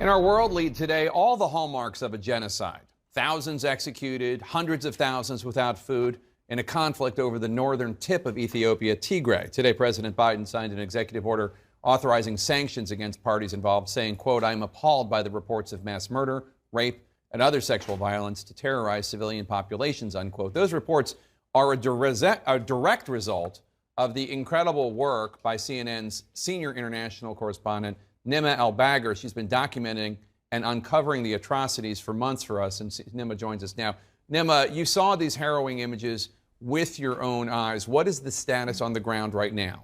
In our world lead today, all the hallmarks of a genocide. Thousands executed, hundreds of thousands without food, in a conflict over the northern tip of Ethiopia, Tigray. Today, President Biden signed an executive order authorizing sanctions against parties involved, saying, quote, "I am appalled by the reports of mass murder, rape, and other sexual violence to terrorize civilian populations," unquote. Those reports are a direct result of the incredible work by CNN's senior international correspondent, Nima Elbagir. She's been documenting and uncovering the atrocities for months for us, and Nima joins us now. Nima, you saw these harrowing images with your own eyes. What is the status on the ground right now?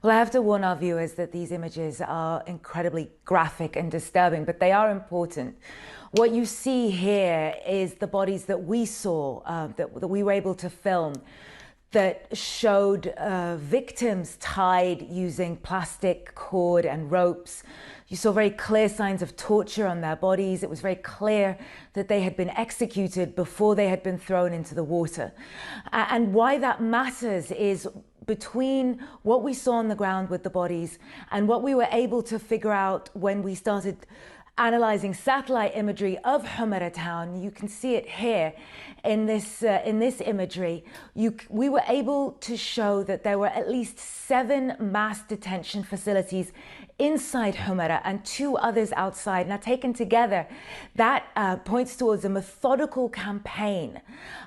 Well, I have to warn our viewers that these images are incredibly graphic and disturbing, but they are important. What you see here is the bodies that we saw, that we were able to film, that showed victims tied using plastic cord and ropes. You saw very clear signs of torture on their bodies. It was very clear that they had been executed before they had been thrown into the water. And why that matters is between what we saw on the ground with the bodies and what we were able to figure out when we started analyzing satellite imagery of Humera town. You can see it here in this imagery. We were able to show that there were at least 7 mass detention facilities inside Humera and 2 others outside. Now, taken together, that points towards a methodical campaign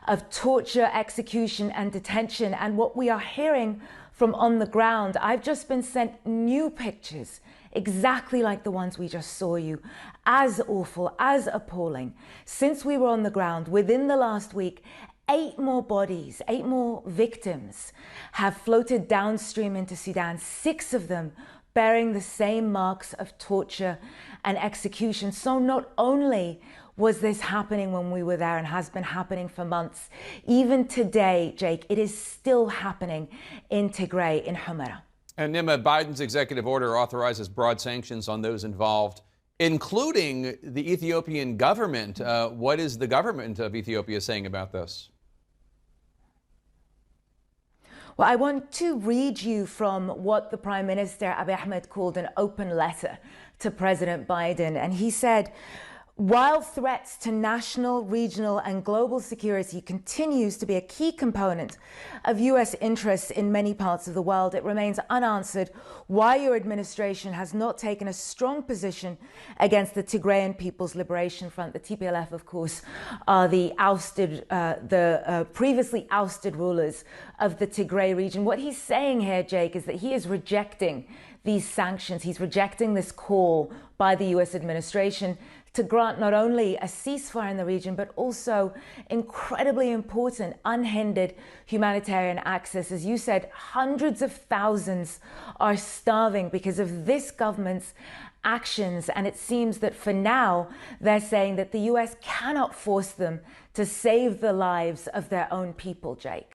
of torture, execution, and detention. And what we are hearing from on the ground, I've just been sent new pictures exactly like the ones we just saw you, as awful, as appalling. Since we were on the ground, within the last week, 8 more bodies, 8 more victims have floated downstream into Sudan, 6 of them bearing the same marks of torture and execution. So not only was this happening when we were there and has been happening for months, even today, Jake, it is still happening in Tigray, in Humera. And Nima, Biden's executive order authorizes broad sanctions on those involved, including the Ethiopian government. What is the government of Ethiopia saying about this? Well, I want to read you from what the Prime Minister Abiy Ahmed called an open letter to President Biden. And he said, "While threats to national, regional, and global security continues to be a key component of U.S. interests in many parts of the world, it remains unanswered why your administration has not taken a strong position against the Tigrayan People's Liberation Front." The TPLF, of course, are the previously ousted rulers of the Tigray region. What he's saying here, Jake, is that he is rejecting these sanctions. He's rejecting this call by the U.S. administration to grant not only a ceasefire in the region, but also incredibly important, unhindered humanitarian access. As you said, hundreds of thousands are starving because of this government's actions. And it seems that for now, they're saying that the US cannot force them to save the lives of their own people, Jake.